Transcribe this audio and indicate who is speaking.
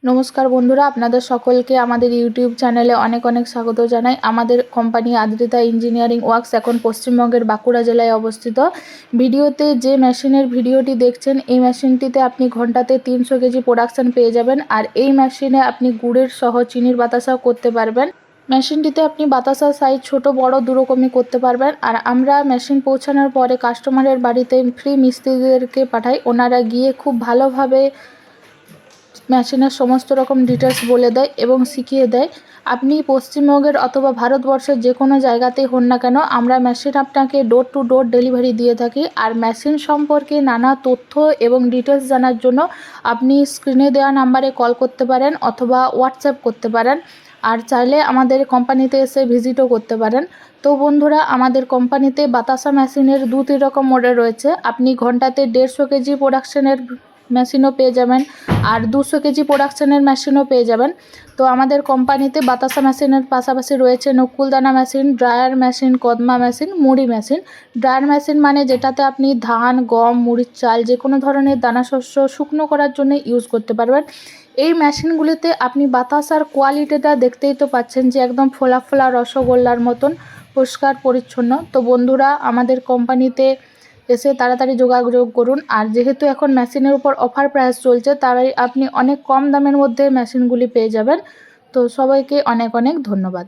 Speaker 1: নমস্কার বন্ধুরা, আপনাদের সকলকে আমাদের ইউটিউব চ্যানেলে অনেক অনেক স্বাগত জানাই। আমাদের কোম্পানি আদ্রিতা ইঞ্জিনিয়ারিং ওয়ার্কস এখন পশ্চিমবঙ্গের বাঁকুড়া জেলায় অবস্থিত। ভিডিওতে যে মেশিনের ভিডিওটি দেখছেন, এই মেশিনটিতে আপনি ঘন্টাতে 300 কেজি প্রোডাকশান পেয়ে যাবেন। আর এই মেশিনে আপনি গুড়ের সহ চিনির বাতাসাও করতে পারবেন। মেশিনটিতে আপনি বাতাসার সাইজ ছোট বড় দুরকমই করতে পারবেন। আর আমরা মেশিন পৌঁছানোর পরে কাস্টমারের বাড়িতে ফ্রি মিস্ত্রিদেরকে পাঠাই। ওনারা গিয়ে খুব ভালোভাবে মেশিনের সমস্ত রকম ডিটেলস বলে দেয় এবং শিখিয়ে দেয়। আপনি পশ্চিমবঙ্গের অথবা ভারতবর্ষের যে কোনো জায়গাতেই হন না কেন, আমরা মেশিন আপনাকে ডোর টু ডোর ডেলিভারি দিয়ে থাকি। আর মেশিন সম্পর্কে নানা তথ্য এবং ডিটেলস জানার জন্য আপনি স্ক্রিনে দেওয়া নাম্বারে কল করতে পারেন অথবা হোয়াটসঅ্যাপ করতে পারেন। আর চাইলে আমাদের কোম্পানিতে এসে ভিজিটও করতে পারেন। তো বন্ধুরা, আমাদের কোম্পানিতে বাতাসা মেশিনের 2-3 রকম মডেল রয়েছে। আপনি ঘন্টাতে 150 কেজি প্রোডাকশানের মেশিনও পেয়ে যাবেন আর 200 কেজি প্রোডাকশানের মেশিনও পেয়ে যাবেন। তো আমাদের কোম্পানিতে বাতাসা মেশিনের পাশাপাশি রয়েছে নকুলদানা মেশিন, ড্রায়ার মেশিন, কদমা মেশিন, মুড়ি মেশিন। ড্রায়ার মেশিন মানে যেটাতে আপনি ধান, গম, মুড়ির চাল যে কোনো ধরনের দানাশস্য শুকনো করার জন্য ইউজ করতে পারবেন। এই মেশিনগুলিতে আপনি বাতাসার কোয়ালিটিটা দেখতেই তো পাচ্ছেন যে একদম ফোলা ফোলা রসগোল্লার মতন পরিষ্কার পরিচ্ছন্ন। তো বন্ধুরা, আমাদের কোম্পানিতে এসে তাড়াতাড়ি যোগাযোগ করুন। আর যেহেতু এখন মেশিনের উপর অফার প্রাইস চলছে, তাই আপনি অনেক কম দামের মধ্যে মেশিনগুলি পেয়ে যাবেন। তো সবাইকে অনেক অনেক ধন্যবাদ।